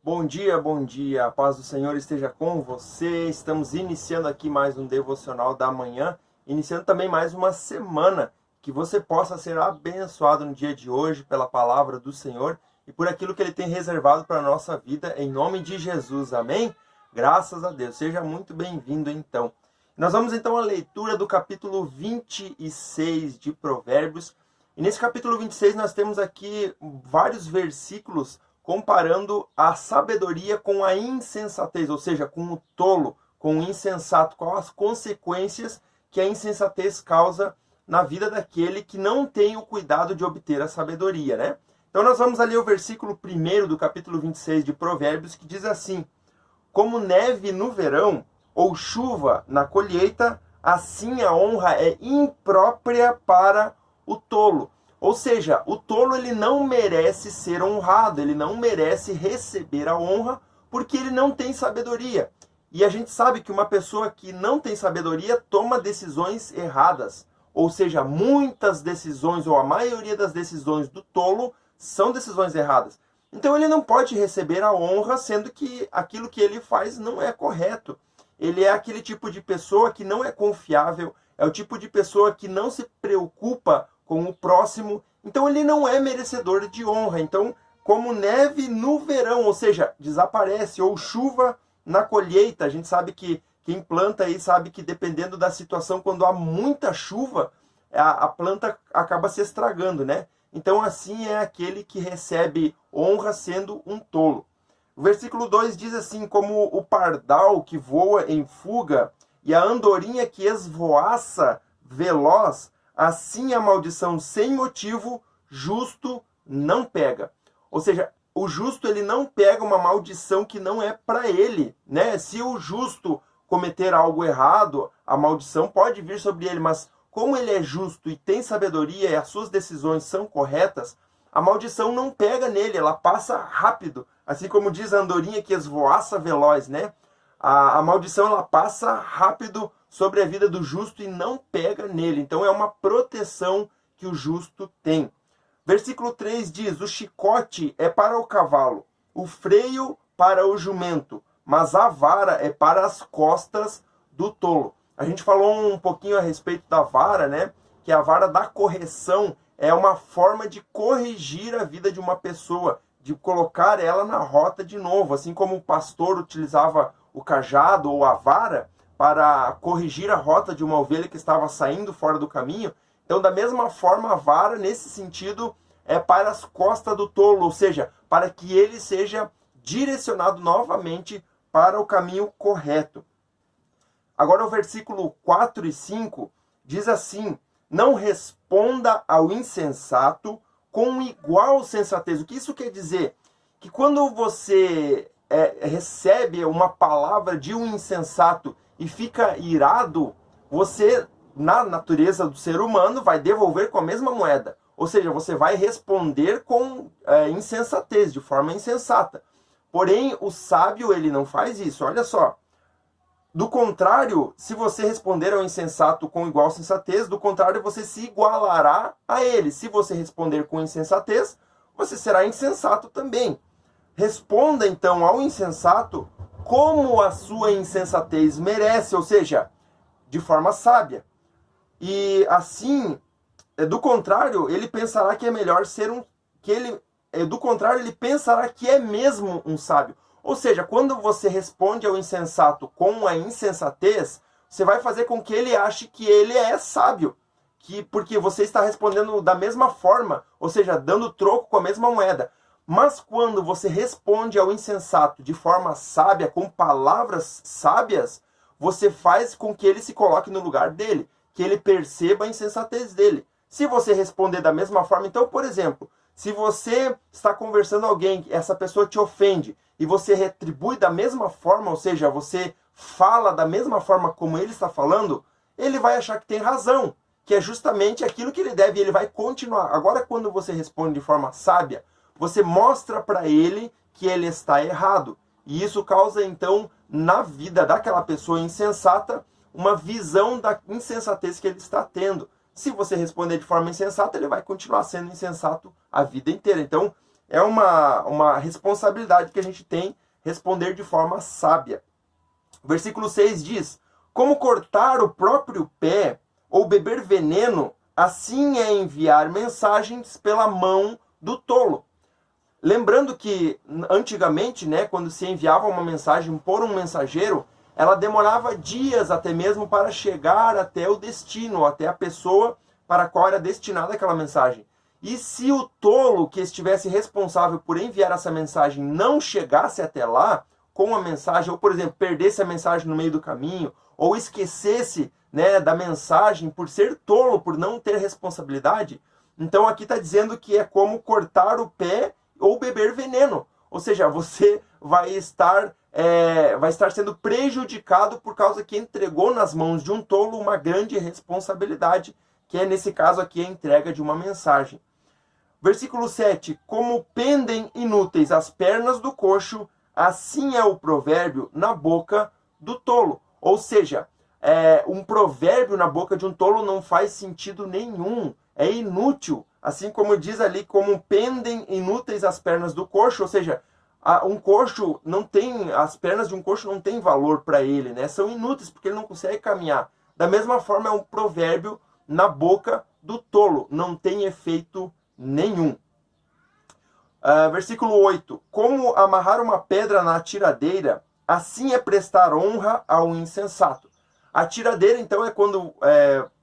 Bom dia, a paz do Senhor esteja com você. Estamos iniciando aqui mais um devocional da manhã, iniciando também mais uma semana, que você possa ser abençoado no dia de hoje pela palavra do Senhor e por aquilo que Ele tem reservado para a nossa vida, em nome de Jesus, amém? Graças a Deus, seja muito bem-vindo então. Nós vamos então à leitura do capítulo 26 de Provérbios, e nesse capítulo 26 nós temos aqui vários versículos comparando a sabedoria com a insensatez, ou seja, com o tolo, com o insensato, com as consequências que a insensatez causa na vida daquele que não tem o cuidado de obter a sabedoria, né? Então nós vamos ali ao versículo 1 do capítulo 26 de Provérbios, que diz assim: como neve no verão, ou chuva na colheita, assim a honra é imprópria para o tolo. Ou seja, o tolo ele não merece ser honrado, ele não merece receber a honra porque ele não tem sabedoria. E a gente sabe que uma pessoa que não tem sabedoria toma decisões erradas. Ou seja, muitas decisões ou a maioria das decisões do tolo são decisões erradas. Então ele não pode receber a honra, sendo que aquilo que ele faz não é correto. Ele é aquele tipo de pessoa que não é confiável, é o tipo de pessoa que não se preocupa com o próximo, então ele não é merecedor de honra. Então, como neve no verão, ou seja, desaparece, ou chuva na colheita, a gente sabe que quem planta aí sabe que dependendo da situação, quando há muita chuva, a planta acaba se estragando, né? Então assim é aquele que recebe honra sendo um tolo. O versículo 2 diz assim: como o pardal que voa em fuga e a andorinha que esvoaça veloz, assim a maldição sem motivo, justo não pega. Ou seja, o justo ele não pega uma maldição que não é para ele, né? Se o justo cometer algo errado, a maldição pode vir sobre ele, mas como ele é justo e tem sabedoria e as suas decisões são corretas, a maldição não pega nele, ela passa rápido. Assim como diz a andorinha que esvoaça veloz, né? A maldição ela passa rápido sobre a vida do justo e não pega nele. Então é uma proteção que o justo tem. Versículo 3 diz: o chicote é para o cavalo, o freio para o jumento, mas a vara é para as costas do tolo. A gente falou um pouquinho a respeito da vara, né? Que a vara da correção é uma forma de corrigir a vida de uma pessoa, de colocar ela na rota de novo. Assim como o pastor utilizava o cajado ou a vara para corrigir a rota de uma ovelha que estava saindo fora do caminho. Então, da mesma forma, a vara, nesse sentido, é para as costas do tolo, ou seja, para que ele seja direcionado novamente para o caminho correto. Agora, o versículo 4 e 5 diz assim: não responda ao insensato com igual sensatez. O que isso quer dizer? Que quando você recebe uma palavra de um insensato e fica irado, você, na natureza do ser humano, vai devolver com a mesma moeda. Ou seja, você vai responder com insensatez, de forma insensata. Porém, o sábio, ele não faz isso. Olha só. Do contrário, se você responder ao insensato com igual sensatez, do contrário, você se igualará a ele. Se você responder com insensatez, você será insensato também. Responda, então, ao insensato como a sua insensatez merece, ou seja, de forma sábia. E assim, do contrário, ele pensará que é melhor ser do contrário, ele pensará que é mesmo um sábio. Ou seja, quando você responde ao insensato com a insensatez, você vai fazer com que ele ache que ele é sábio. Porque você está respondendo da mesma forma, ou seja, dando troco com a mesma moeda. Mas quando você responde ao insensato de forma sábia, com palavras sábias, você faz com que ele se coloque no lugar dele, que ele perceba a insensatez dele. Se você responder da mesma forma, então, por exemplo, se você está conversando com alguém, essa pessoa te ofende, e você retribui da mesma forma, ou seja, você fala da mesma forma como ele está falando, ele vai achar que tem razão, que é justamente aquilo que ele deve, e ele vai continuar. Agora, quando você responde de forma sábia, você mostra para ele que ele está errado. E isso causa, então, na vida daquela pessoa insensata, uma visão da insensatez que ele está tendo. Se você responder de forma insensata, ele vai continuar sendo insensato a vida inteira. Então, é uma responsabilidade que a gente tem responder de forma sábia. O versículo 6 diz: como cortar o próprio pé ou beber veneno, assim é enviar mensagens pela mão do tolo. Lembrando que antigamente, né, quando se enviava uma mensagem por um mensageiro, ela demorava dias até mesmo para chegar até o destino, até a pessoa para a qual era destinada aquela mensagem. E se o tolo que estivesse responsável por enviar essa mensagem não chegasse até lá com a mensagem, ou por exemplo, perdesse a mensagem no meio do caminho, ou esquecesse, né, da mensagem por ser tolo, por não ter responsabilidade, então aqui está dizendo que é como cortar o pé ou beber veneno. Ou seja, você vai estar sendo prejudicado por causa que entregou nas mãos de um tolo uma grande responsabilidade, que é nesse caso aqui a entrega de uma mensagem. Versículo 7. Como pendem inúteis as pernas do coxo, assim é o provérbio na boca do tolo. Ou seja, um provérbio na boca de um tolo não faz sentido nenhum. É inútil. Assim como diz ali, como pendem inúteis as pernas do coxo. Ou seja, um coxo não tem, as pernas de um coxo não tem valor para ele, né? São inúteis porque ele não consegue caminhar. Da mesma forma, é um provérbio na boca do tolo. Não tem efeito nenhum. Versículo 8. Como amarrar uma pedra na tiradeira, assim é prestar honra ao insensato. A tiradeira, então, é quando...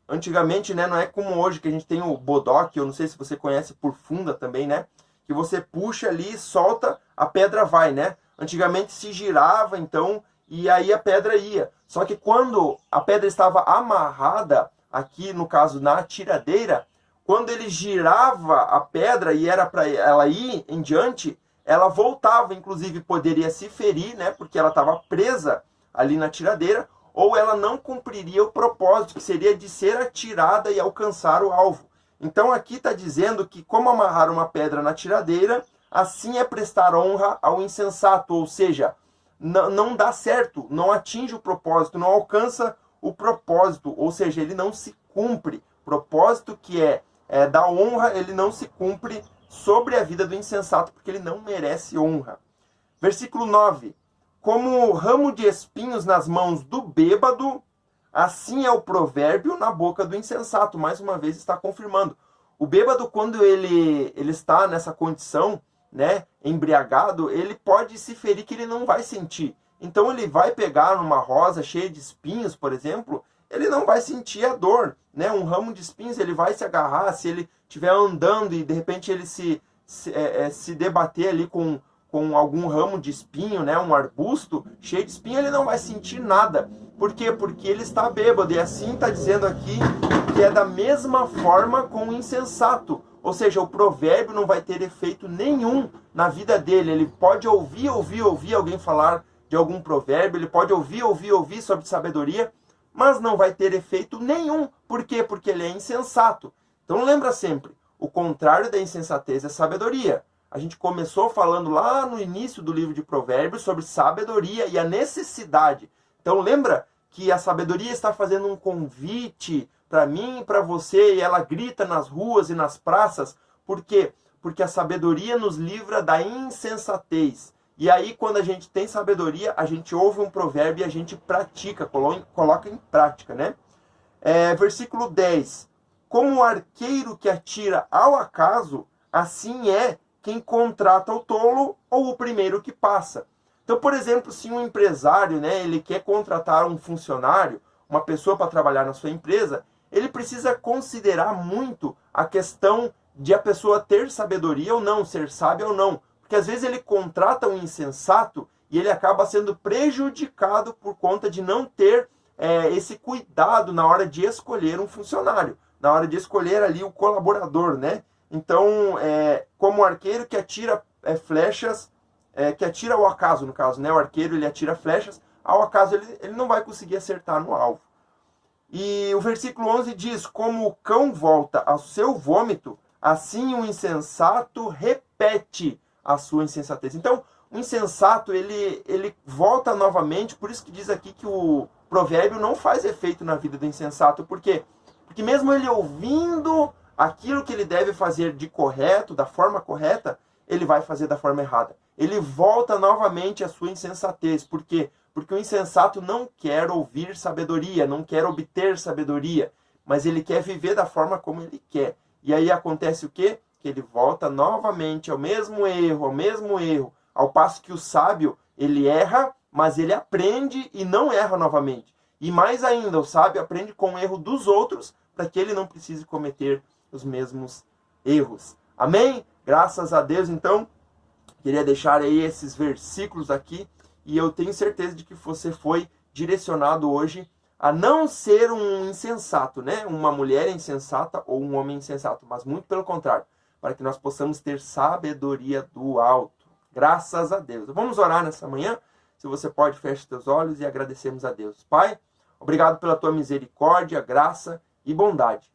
antigamente, né, não é como hoje, que a gente tem o bodoque, eu não sei se você conhece por funda também, né? Que você puxa ali, solta, a pedra vai, né? Antigamente se girava, então, e aí a pedra ia. Só que quando a pedra estava amarrada, aqui no caso na tiradeira, quando ele girava a pedra e era para ela ir em diante, ela voltava, inclusive poderia se ferir, né? Porque ela estava presa ali na tiradeira, ou ela não cumpriria o propósito, que seria de ser atirada e alcançar o alvo. Então aqui está dizendo que como amarrar uma pedra na tiradeira, assim é prestar honra ao insensato, ou seja, não dá certo, não atinge o propósito, não alcança o propósito, ou seja, ele não se cumpre. Propósito que é dar honra, ele não se cumpre sobre a vida do insensato, porque ele não merece honra. Versículo 9. Como ramo de espinhos nas mãos do bêbado, assim é o provérbio na boca do insensato. Mais uma vez está confirmando. O bêbado, quando ele está nessa condição, né, embriagado, ele pode se ferir que ele não vai sentir. Então ele vai pegar numa rosa cheia de espinhos, por exemplo, ele não vai sentir a dor, né? Um ramo de espinhos ele vai se agarrar, se ele estiver andando e de repente ele se debater ali com algum ramo de espinho, né, um arbusto cheio de espinho, ele não vai sentir nada. Por quê? Porque ele está bêbado. E assim está dizendo aqui que é da mesma forma com o insensato. Ou seja, o provérbio não vai ter efeito nenhum na vida dele. Ele pode ouvir alguém falar de algum provérbio, ele pode ouvir sobre sabedoria, mas não vai ter efeito nenhum. Por quê? Porque ele é insensato. Então lembra sempre, o contrário da insensatez é sabedoria. A gente começou falando lá no início do livro de Provérbios sobre sabedoria e a necessidade. Então lembra que a sabedoria está fazendo um convite para mim e para você, e ela grita nas ruas e nas praças. Por quê? Porque a sabedoria nos livra da insensatez. E aí, quando a gente tem sabedoria, a gente ouve um provérbio e a gente pratica, coloca em prática, né? Versículo 10. Como o arqueiro que atira ao acaso, assim é quem contrata o tolo ou o primeiro que passa. Então, por exemplo, se um empresário, né, ele quer contratar um funcionário, uma pessoa para trabalhar na sua empresa, ele precisa considerar muito a questão de a pessoa ter sabedoria ou não, ser sábia ou não. Porque às vezes ele contrata um insensato e ele acaba sendo prejudicado por conta de não ter esse cuidado na hora de escolher um funcionário, na hora de escolher ali o colaborador, né? Então, como o arqueiro que atira flechas, que atira ao acaso, no caso, né? O arqueiro ele atira flechas, ao acaso ele não vai conseguir acertar no alvo. E o versículo 11 diz, como o cão volta ao seu vômito, assim o insensato repete a sua insensatez. Então, o insensato, ele volta novamente, por isso que diz aqui que o provérbio não faz efeito na vida do insensato. Por quê? Porque mesmo ele ouvindo aquilo que ele deve fazer de correto, da forma correta, ele vai fazer da forma errada. Ele volta novamente à sua insensatez. Por quê? Porque o insensato não quer ouvir sabedoria, não quer obter sabedoria, mas ele quer viver da forma como ele quer. E aí acontece o quê? Que ele volta novamente ao mesmo erro, ao passo que o sábio, ele erra, mas ele aprende e não erra novamente. E mais ainda, o sábio aprende com o erro dos outros, para que ele não precise cometer os mesmos erros. Amém? Graças a Deus, então, queria deixar aí esses versículos aqui, e eu tenho certeza de que você foi direcionado hoje a não ser um insensato, né? Uma mulher insensata ou um homem insensato, mas muito pelo contrário, para que nós possamos ter sabedoria do alto. Graças a Deus. Vamos orar nessa manhã? Se você pode, feche seus olhos e agradecemos a Deus. Pai, obrigado pela tua misericórdia, graça e bondade.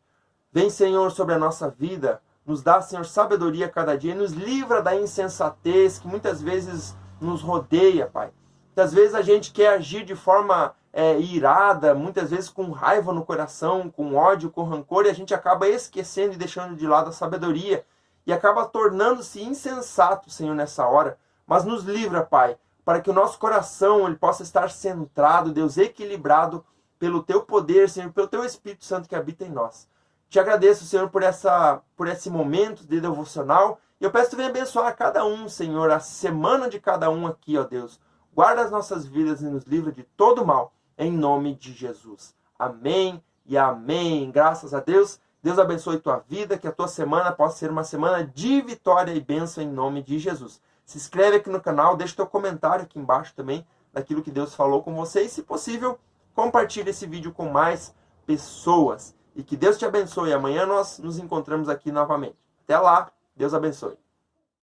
Vem, Senhor, sobre a nossa vida, nos dá, Senhor, sabedoria a cada dia e nos livra da insensatez que muitas vezes nos rodeia, Pai. Muitas vezes a gente quer agir de forma irada, muitas vezes com raiva no coração, com ódio, com rancor, e a gente acaba esquecendo e deixando de lado a sabedoria e acaba tornando-se insensato, Senhor, nessa hora. Mas nos livra, Pai, para que o nosso coração ele possa estar centrado, Deus, equilibrado pelo Teu poder, Senhor, pelo Teu Espírito Santo que habita em nós. Te agradeço, Senhor, por esse momento de devocional. E eu peço que Tu venha abençoar cada um, Senhor, a semana de cada um aqui, ó Deus. Guarda as nossas vidas e nos livra de todo mal, em nome de Jesus. Amém e amém. Graças a Deus. Deus abençoe tua vida, que a tua semana possa ser uma semana de vitória e bênção em nome de Jesus. Se inscreve aqui no canal, deixa teu comentário aqui embaixo também, daquilo que Deus falou com você. E, se possível, compartilhe esse vídeo com mais pessoas. E que Deus te abençoe. Amanhã nós nos encontramos aqui novamente. Até lá. Deus abençoe.